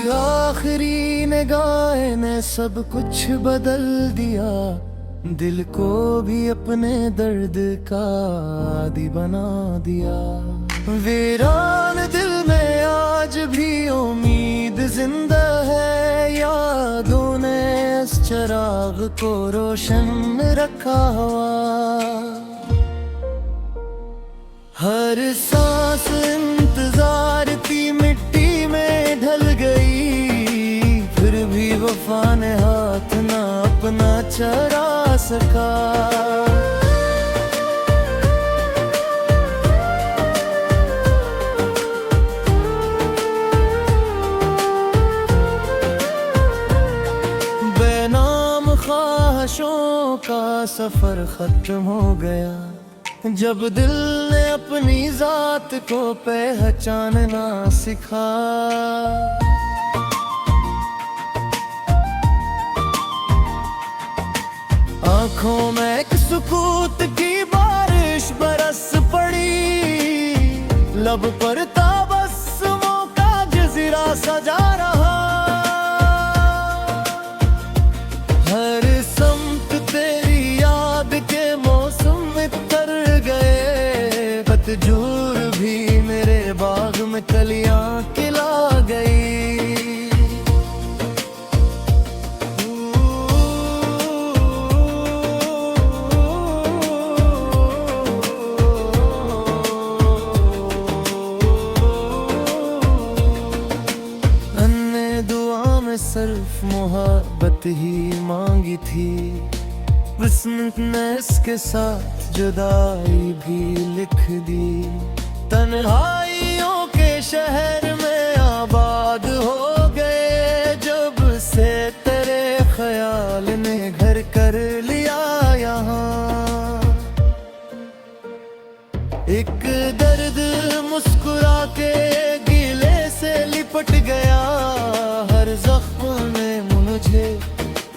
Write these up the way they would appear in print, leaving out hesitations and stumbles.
आखिरी निगाह ने सब कुछ बदल दिया, दिल को भी अपने दर्द का आदी बना दिया। वीरान दिल में आज भी उम्मीद जिंदा है, यादों ने इस चिराग को रोशन रखा हुआ। हर सांस इंतजार की मिट्टी में ढल गई, फिर भी वफा ने हाथ ना अपना चरा सका। बेनाम ख्वाहिशों का सफर खत्म हो गया, जब दिल ने अपनी जात को पहचानना सिखा। आंखों में एक सुकूत की बारिश बरस पड़ी, लब पर तबस्सुमों का जज़ीरा सजा रहा। हर समत तेरी याद के मौसम में तर गए, पतझड़ भी मेरे बाग में कलियां खिला गई। सिर्फ मोहब्बत ही मांगी थी, किस्मत ने इसके साथ जुदाई भी लिख दी। तन्हाइयों के शहर में आबाद हो गए, जब से तेरे ख्याल ने घर कर लिया यहाँ। एक दर्द मुस्कुरा के गीले से लिपट गया, हर जख्म ने मुझे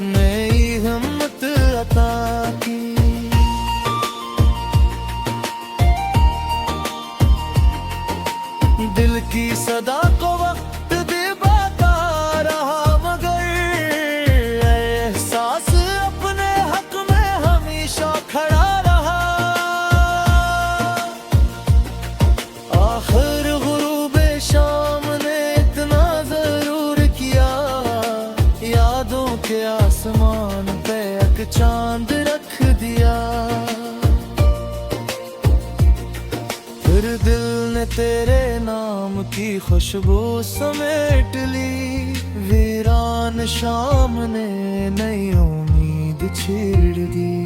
नई हिम्मत अता की। दिल की सदा को वक्त दिबाता रहा, मगर एहसास अपने हक में हमेशा खड़ा रहा। आखिर गुरूबे शाम ने इतना जरूर किया, यादों के आसमान पे एक चांद रख दिया। फिर दिल ने तेरे नाम की खुशबू समेट ली, वीरान शाम ने नई उम्मीद छेड़ दी।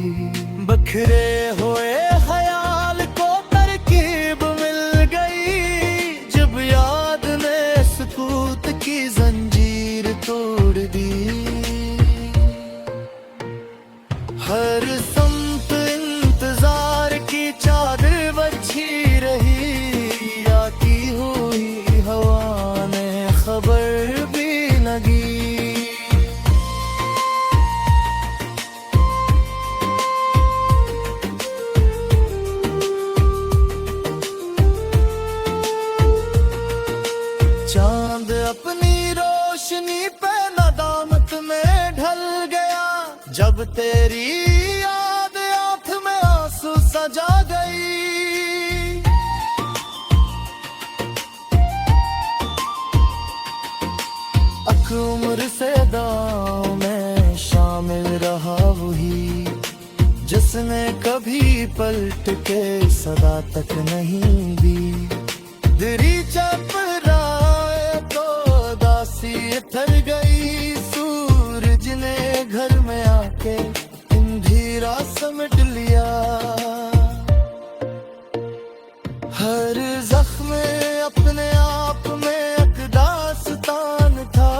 बखरे हुए ख्याल को तरकीब मिल गई, जब याद ने सुकूत की जंजीर तोड़ दी। हर समत इंतजार की चादर बची रही, आती हुई हवा ने खबर भी लगी। चांद अपनी रोशनी पे नदामत में ढल गया, जब तेरी याद आंख में आंसू सजा गई। उम्र से दांव में शामिल रहा वही, जिसने कभी पलट के सदा तक नहीं दी। दरीचा पर आए तो दासी थर गई, सूरज ने घर में आके अंधेरा समेट लिया। हर जख्म अपने आप में एक दास्तान था,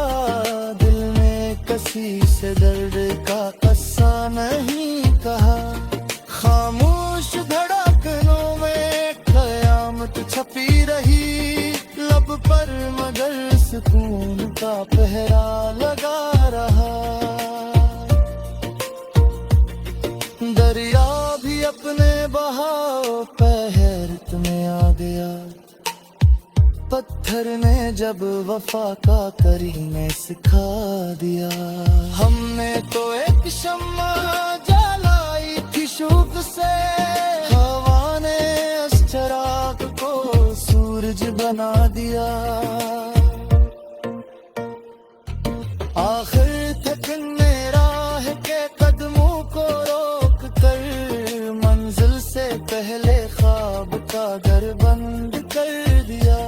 दिल में किसी से दर्द का किस्सा नहीं कहा। खामोश धड़कनों में कयामत छपी रही, लब पर मगर सुकून का पहरा लगा रहा। जब वफा का करीने सिखा दिया। हमने तो एक शम्मा जलाई थी शौक से, हवा ने उस चिराग को सूरज बना दिया। आखिर तक राह के कदमों को रोक कर मंजिल से पहले ख्वाब का दर बंद कर दिया।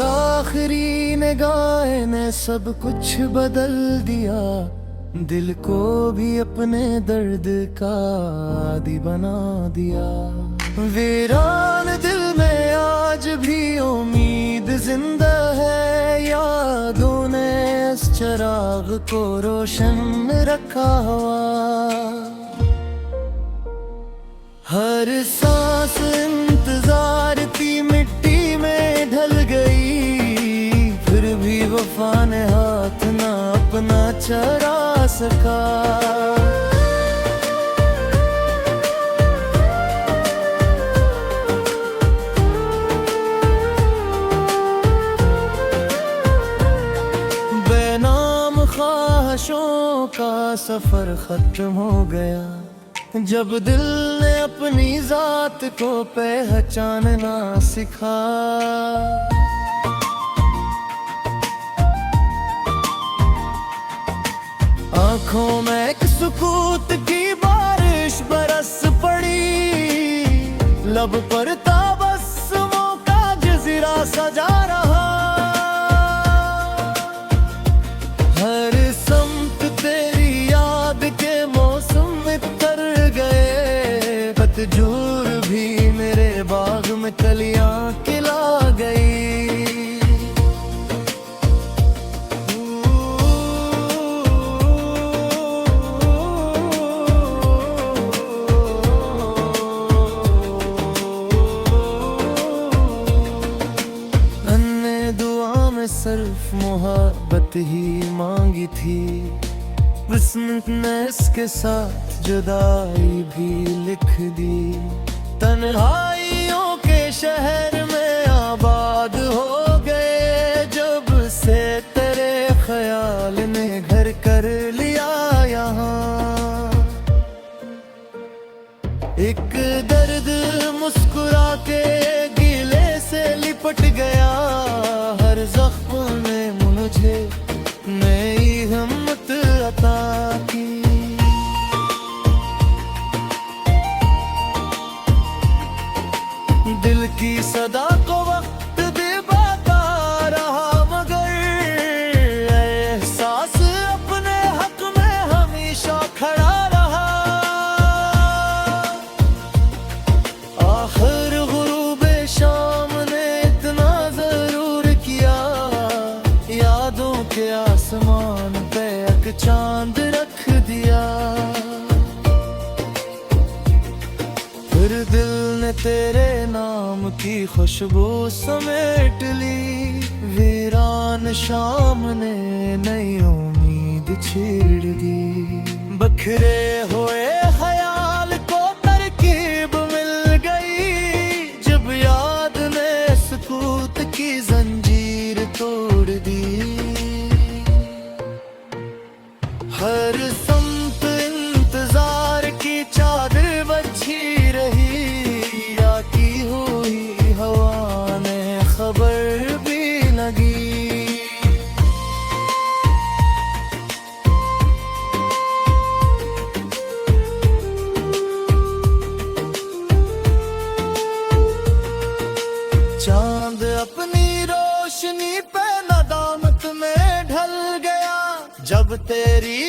आखिरी निगाह ने सब कुछ बदल दिया, दिल को भी अपने दर्द का आदी बना दिया। वीरान दिल में आज भी उम्मीद जिंदा है, यादों ने इस चिराग को रोशन रखा हुआ। हर सांस इंतजार की मिट्टी में ढल गई, फिर भी वफा ने हाथ ना अपना चरा सका। बेनाम ख्वाहिशों का सफर खत्म हो गया, जब दिल ने अपनी जात को पहचानना सिखा। आंखों में एक सुकूत की बारिश बरस पड़ी, लब पर ताबस्सुमों का जज़ीरा सजा रहा। हर समत तेरी याद के मौसम में तर गए, पतझड़ भी मेरे बाग में कलियां खिला गई। सिर्फ मोहब्बत ही मांगी थी, किस्मत ने इसके साथ जुदाई भी लिख दी। तन्हाइयों के शहर में आबाद हो गए, जब से तेरे ख्याल ने घर कर लिया यहाँ। एक दर्द मुस्कुरा के गिले से लिपट गया, हर जख्म ने मुझे नई हिम्मत अता की। दिल की सदा को वक्त दबाता रहा, मगर एहसास अपने हक में हमेशा खड़ा रहा। आखिर गुरूबे शाम ने इतना जरूर किया, यादों के आसमान पे एक चांद रख दिया। फिर दिल ने तेरे नाम की खुशबू समेट ली, वीरान शाम ने नई उम्मीद छेड़ दी। बखरे हुए ख्याल को तरकीब मिल गई, जब याद ने सुकूत की जंजीर तोड़ दी। हर समत इंतजार की चादर बची रही, आती हुई हवा ने खबर भी लगी। चांद अपनी रोशनी पे नदामत में ढल गया, जब तेरी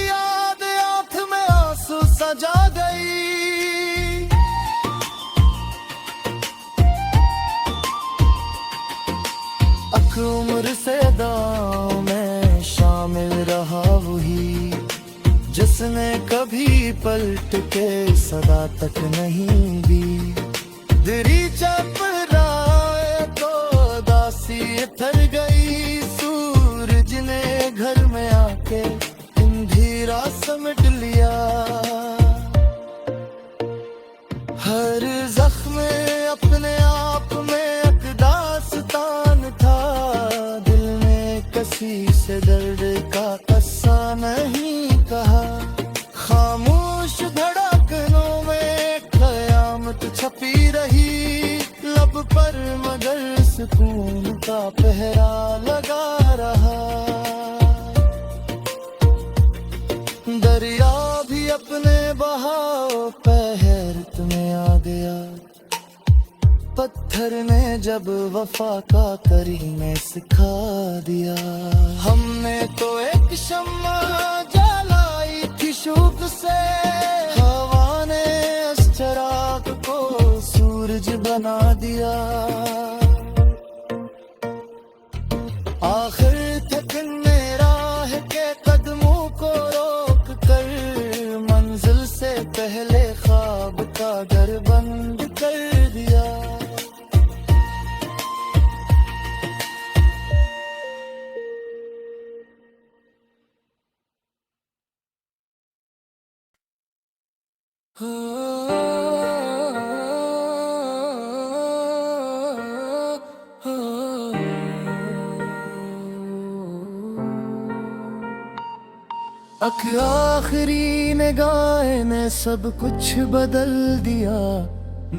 याद आंख में आंसू सजा गई। उम्र से दाव में शामिल रहा वही, जिस जिसने कभी पलट के सदा तक नहीं दी। दरीचा पर आए तो दासी थर गई, सूरज ने घर में आके अंधेरा समेट लिया। हर जख्म अपने आप में एक दास्तान था, दिल में किसी से दर्द का कस्सा नहीं कहा। खामोश धड़कनों में कयामत छपी रही, लब पर मगर सुकून का पहरा लगा रहा। दरिया भी अपने बहाव पहरत में आ गया, पत्थर ने जब वफा का करीने सिखा दिया। हमने तो एक शम्मा जलाई थी शौक से, हवा ने उस चिराग को सूरज बना दिया। आखिर थकने राह के कदमों को रोक कर, मंजिल से पहले ख्वाब का दर बंद कर दिया। आखिरी निगाह ने सब कुछ बदल दिया,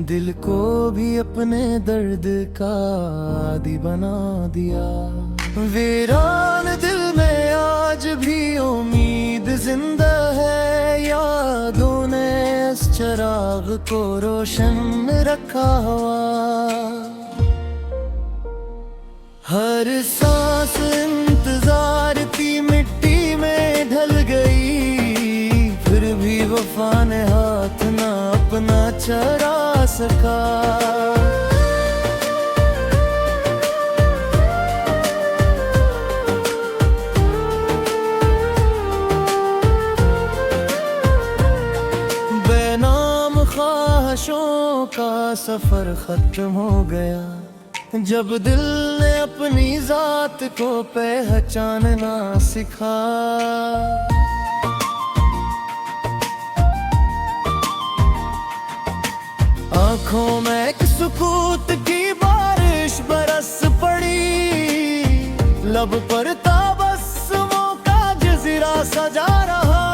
दिल को भी अपने दर्द का आदी बना दिया। वीरान दिल में आज भी उम्मीद जिंदा है, यादों ने इस चिराग को रोशन रखा हुआ। हर सांस इंतजार की मिट्टी में ढल गई, फिर भी वफा ने हाथ ना अपना चरा सका। बेनाम ख्वाहिशों का सफर खत्म हो गया, जब दिल ने अपनी जात को पहचानना सिखा। आंखों में एक सुकूत की बारिश बरस पड़ी, लब पर ताबस्सुमों का जज़ीरा सजा रहा।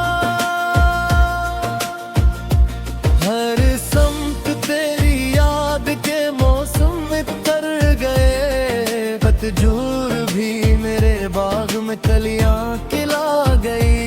हर समत तेरी याद के मौसम में तर गए, पतझड़ भी मेरे बाग में कलियां खिला गई।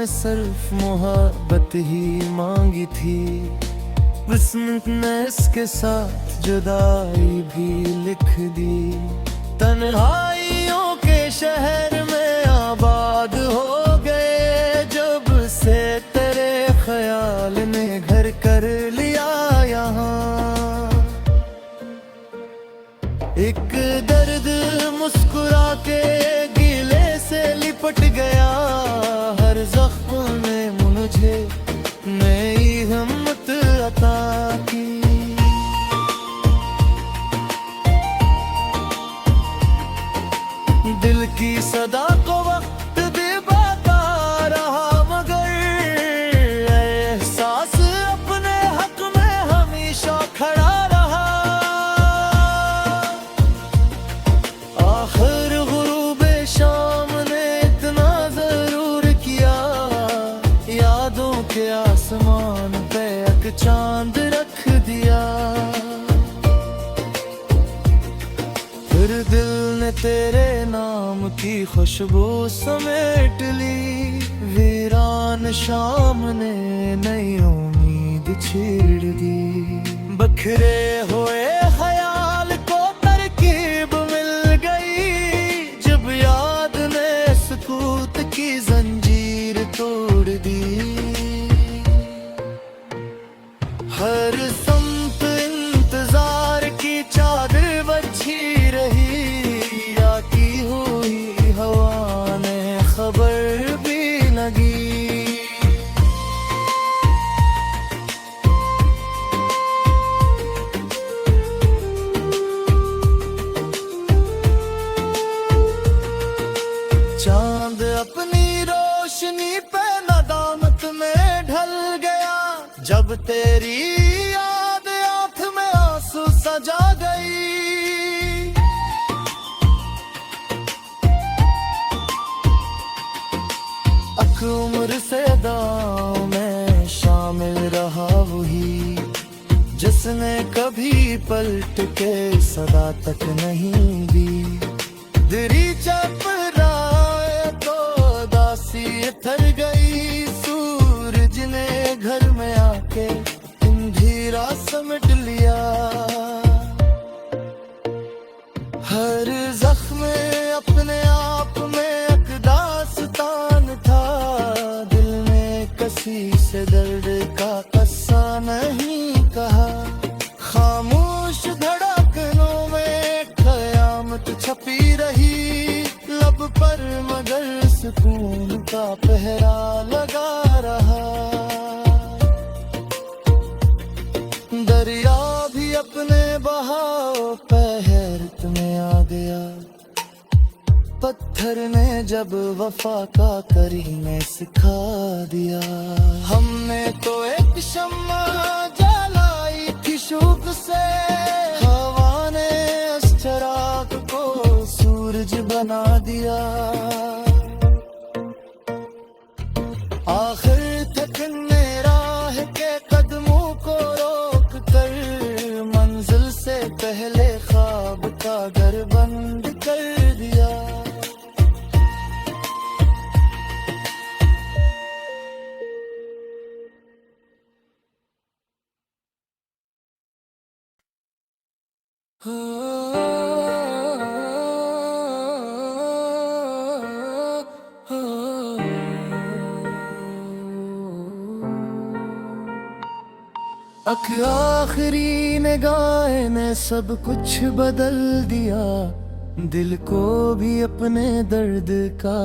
सिर्फ मोहब्बत ही मांगी थी, किस्मत ने इसके साथ जुदाई भी लिख दी। तन्हाइयों के शहर में आबाद हो गए, जब से तेरे ख्याल ने घर कर लिया यहाँ। एक दर्द मुस्कुरा के गीले से लिपट गया, हर जख्म ने मुझे नई हिम्मत अता की। दिल की सदा को वक्त बेबाका रहा, मगर एहसास अपने हक में हमेशा खड़ा रहा। आखिर गुरूबे शाम ने इतना जरूर किया, यादों के आसमान पे एक चांद रख दिया। फिर दिल ने तेरे नाम की खुशबू समेट ली, वीरान शाम ने नई उम्मीद छेड़ दी। बखरे हुए ख्याल को तरकीब मिल गई, जब याद ने सुकूत की जंजीर तो तेरी याद आंख में आंसू सजा गई। अक उम्र से दांव में शामिल रहा वही, जिसने कभी पलट के सदा तक नहीं दी। दरी चपराए तो दासी थर गई, सूरज ने घर में आके अंधेरा समेट लिया। हर जख्म अपने आप में एक दास्तान था, दिल में कसी से दर्द का कस्सा नहीं कहा। खामोश धड़कनों में कयामत छपी रही, लब पर मगर सुकून का पहरा लगा रहा। दरिया भी अपने बहाव पहरत में आ गया, पत्थर ने जब वफा का करीने सिखा दिया। हमने तो एक शम्मा जलाई थी शौक से, हवा ने उस चिराग को सूरज बना दिया। आखिर तक राह के कदमों को रोक कर, मंजिल से पहले ख्वाब का घर बंद कर दिया। आखिरी निगाह ने सब कुछ बदल दिया, दिल को भी अपने दर्द का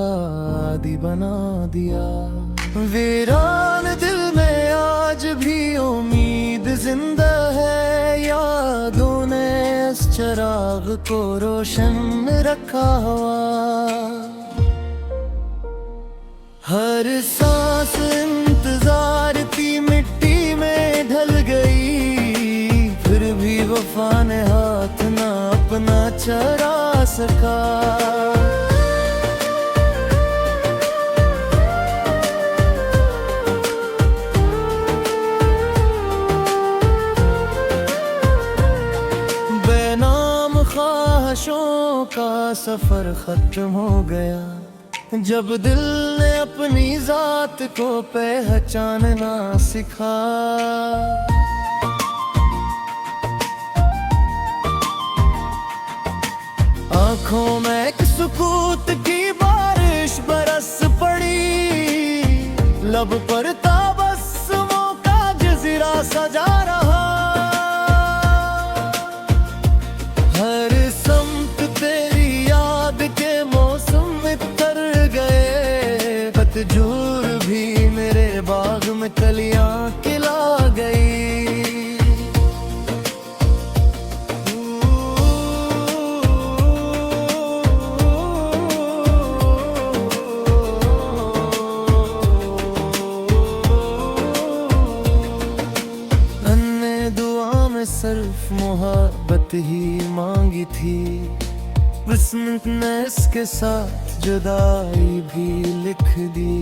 आदी बना दिया। वीरान दिल में आज भी उम्मीद जिंदा है, यादों ने इस चिराग को रोशन रखा हुआ। हर सांस इंतजार की मिट्टी में ढल गई, फिर भी वफा ने हाथ ना अपना चरा सका। बेनाम ख्वाहिशों का सफर खत्म हो गया, जब दिल ने अपनी जात को पहचानना सिखा। आंखों में एक सुकूत की बारिश बरस पड़ी, लब पर ताबस्सुमों का जज़ीरा सजा रहा। हर समत तेरी याद के मौसम में तर गए, पतझड़ भी मेरे बाग में कलियां खिला गई। सिर्फ मोहब्बत ही मांगी थी, किस्मत ने इसके साथ जुदाई भी लिख दी।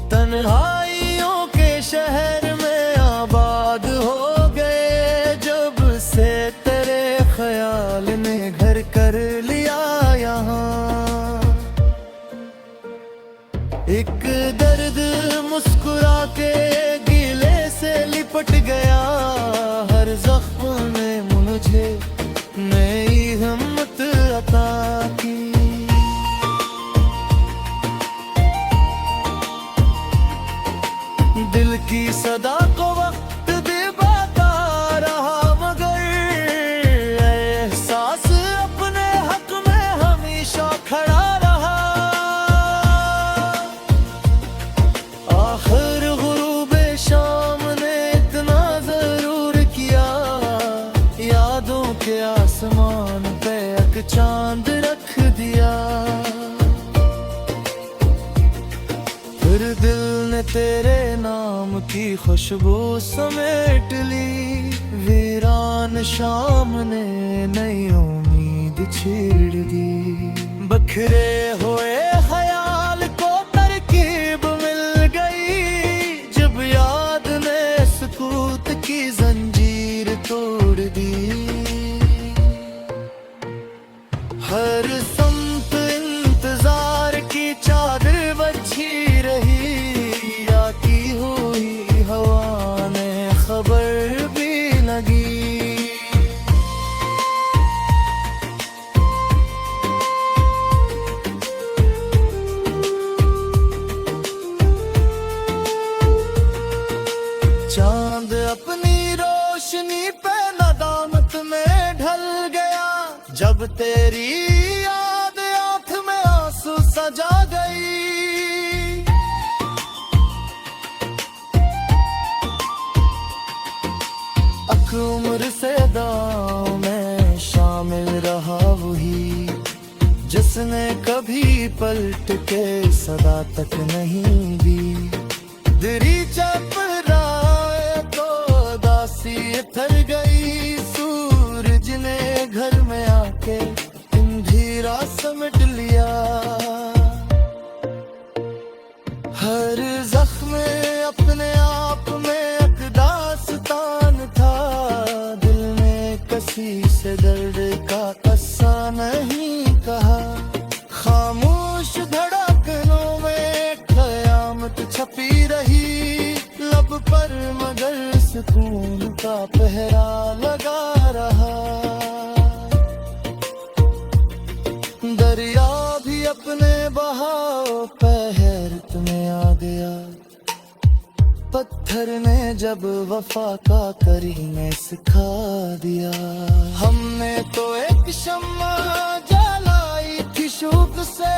तन्हाइयों के शहर में आबाद हो गए, जब से तेरे ख्याल ने घर कर लिया यहाँ। एक दर्द मुस्कुरा के गिले से लिपट गया, हर जख्म ने मुझे नई हिम्मत अता की। दिल की सदा को वक्त दिबाता रहा, मगर एहसास अपने हक में हमेशा खड़ा रहा। आखिर गुरूबे शाम ने इतना जरूर किया, यादों के आसमान पे एक चांद रख दिया। फिर दिल ने तेरे नाम की खुशबू समेट ली। वीरान शाम ने नई उम्मीद छेड़ दी। बखरे हुए ख्याल को तरकीब मिल गई, जब याद ने सुकूत की जंजीर तोड़ दी। हर संत इंतजार की चादर बची रही, आती हुई हवा ने खबर भी लगी। चांद अपनी रोशनी पे नदामत में ढल गया, जब तेरी याद आंख में आंसू सजा गई। अक उम्र से दांव में शामिल रहा वही, जिसने कभी पलट के सदा तक नहीं दी। दरीचा पर आए तो दासी थर गई, सूरज ने घर में आके अंधेरा समेट लिया। हर जख्म अपने आप में एक दास्तान था, दिल में किसी से दर्द का कस्सा नहीं कहा। खामोश धड़कनों में कयामत छपी रही, लब पर मगर सुकून का पहरा लगा रहा। दरिया भी अपने बहाव पहरत में आ गया, पत्थर ने जब वफा का करीने सिखा दिया। हमने तो एक शम्मा जलाई थी शौक से,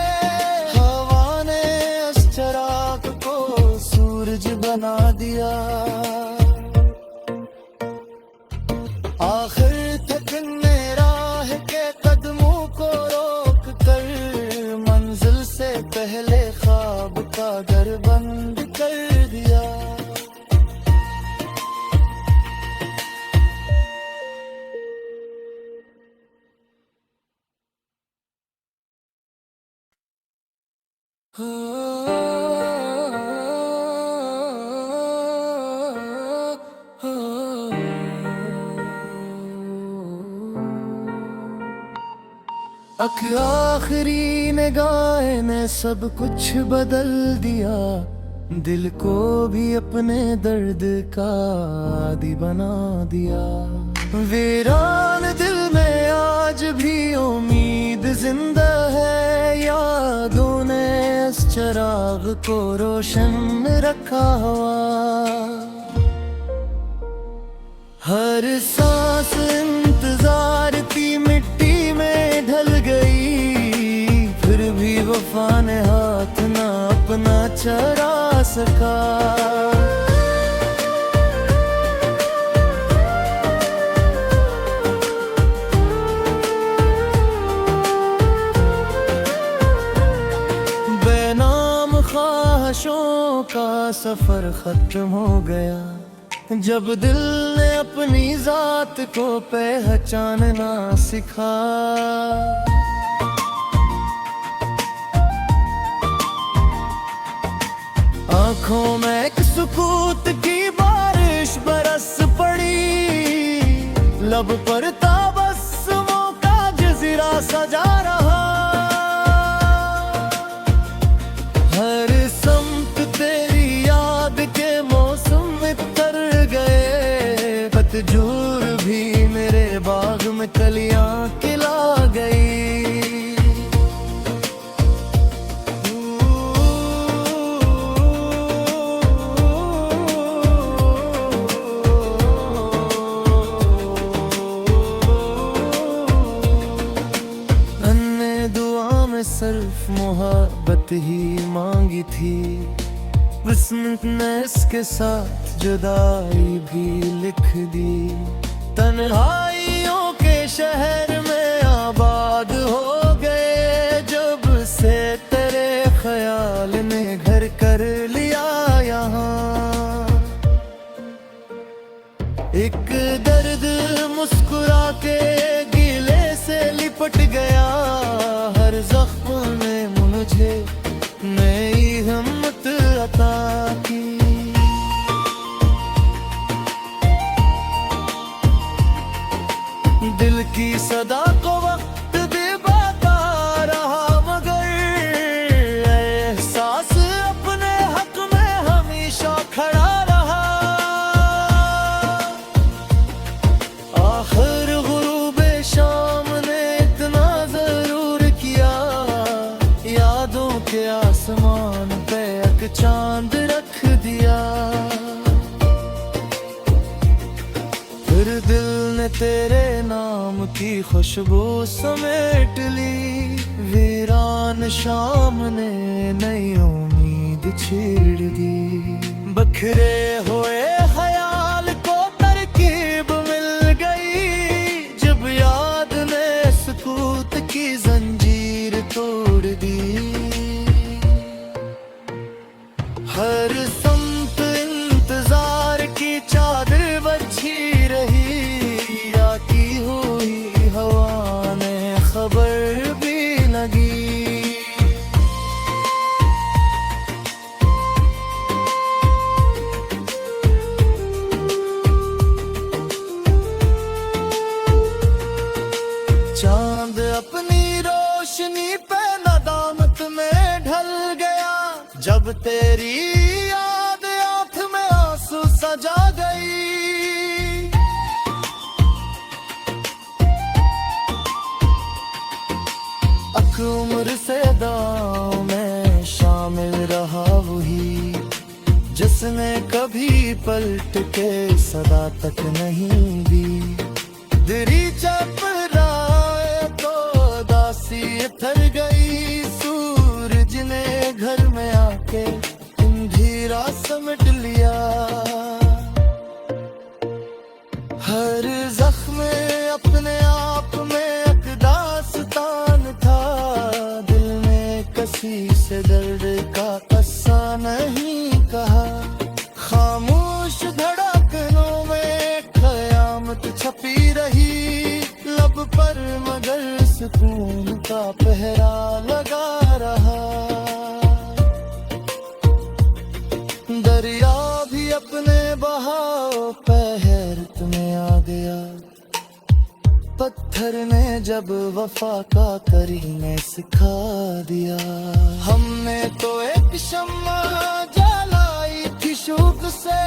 हवा ने उस चिराग को सूरज बना दिया। आखिर तक राह के कदमों को रोक कर, मंजिल से पहले ख्वाब का घर बंद कर दिया। आखिरी निगाह ने सब कुछ बदल दिया, दिल को भी अपने दर्द का आदी बना दिया। वीरान दिल में आज भी उम्मीद जिंदा है, यादों ने इस चिराग को रोशन रखा हुआ। हर सांस इंतजार की मिट्टी में ढल गई, फिर भी वफा ने हाथ ना अपना चरा सका। बेनाम ख्वाहिशों का सफर खत्म हो गया, जब दिल ने अपनी जात को पहचानना सिखा। आंखों में एक सुकूत की बारिश बरस पड़ी, लब पर ताबस्सुमों का जज़ीरा सजा रहा। हर समत तेरी याद के मौसम में तर गए, पतझूर भी मेरे बाग में कलियां खिला गई। सिर्फ मोहब्बत ही मांगी थी, किस्मत ने इसके साथ जुदाई भी लिख दी। तन्हाइयों के शहर में आबाद हो गए, जब से तेरे ख्याल ने घर कर लिया यहाँ। मुस्कुरा के गीले से लिपट गया, हर जख्म ने मुझे नई हिम्मत अता की। दिल की सदा को वक्त दिबाता रहा, मगर एहसास अपने हक में हमेशा खड़ा रहा। आखिर गुरूबे शाम ने इतना जरूर किया, यादों के आसमान पे एक चांद रख दिया। फिर दिल ने तेरे नाम की खुशबू समेट ली, वीरान शाम ने नई उम्मीद छेड़ दी। बखरे हुए ख्याल को तरकीब मिल गई, जब याद ने सुकूत की जंजीर तोड़ दी। हर संत इंतजार की चादर बची रही, आती हुई हवा ने खबर भी लगी। चांद अपनी रोशनी पे नदामत में ढल गया, जब तेरी याद आंख में आंसू सजा गई। उम्र से दाव में शामिल रहा वही, जिसने कभी पलट के सदा तक नहीं दी। दिरी चपराए तो दासी थर गई, सूरज ने घर में आके अंधेरा समेट लिया। हर जख्म अपने आप में एक दास्तान था, दिल में किसी से दर्द का कस्सा नहीं कहा। खामोश धड़कनों में कयामत छपी रही, लब पर मगर सुकून का पहरा लगा रहा। दरिया भी अपने बहाव पे हैरत में आ गया, पत्थर ने जब वफा का करीने सिखा दिया। हमने तो एक शम्मा जलाई थी शौक से,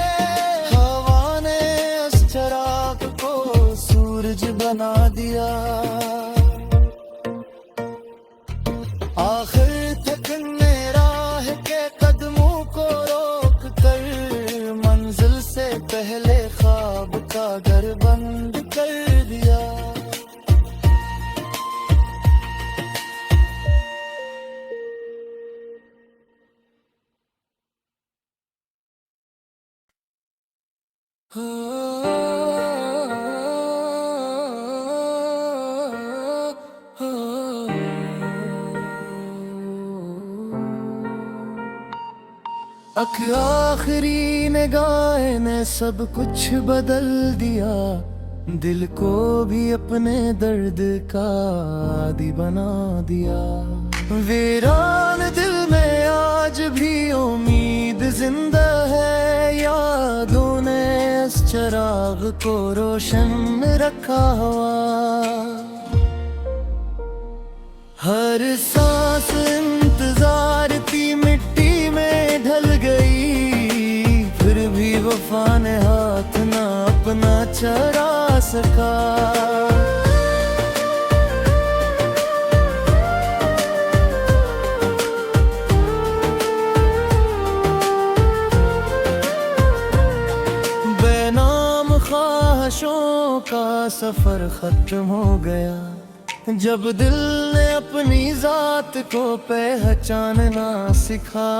हवा ने उस चिराग को सूरज बना दिया। आखिर थकने राह के कदमों को रोक कर, मंजिल से पहले ख्वाब का घर बंद कर दिया। आखिरी निगाह ने सब कुछ बदल दिया, दिल को भी अपने दर्द का आदी बना दिया। वीरान दिल में आज भी उम्मीद जिंदा है, यादों ने इस चिराग को रोशन रखा हुआ। हर सांस इंतजार की मिट्टी में ढल गई, फिर भी वफा ने हाथ ना अपना चरा सका। बेनाम ख्वाहिशों का सफर खत्म हो गया, जब दिल ने अपनी जात को पहचानना सिखा।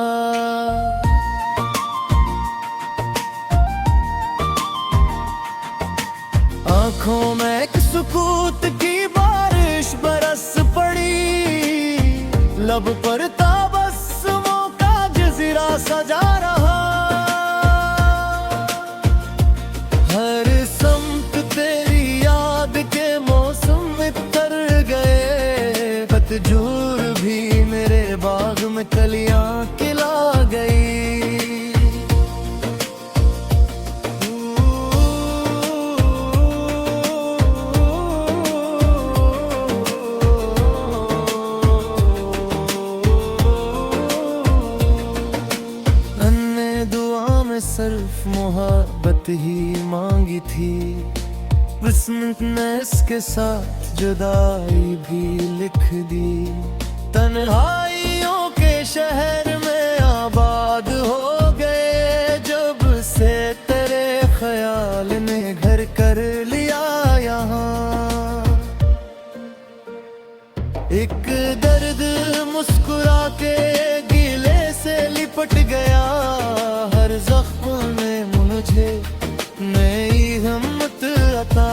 आंखों में एक सुकूत की बारिश बरस पड़ी, लब पर तबस्सुमों का जज़ीरा सजा रहा। हर समत तेरी याद झूर भी मेरे बाग में कलियां खिला गई। अन्ने दुआ में सिर्फ मोहब्बत ही मांगी थी, किस्मत ने इसके साथ जुदाई भी लिख दी। तन्हाइयों के शहर में आबाद हो गए, जब से तेरे ख्याल ने घर कर लिया यहाँ। एक दर्द मुस्कुरा के गीले से लिपट गया, हर जख्म ने मुझे नई हिम्मत अता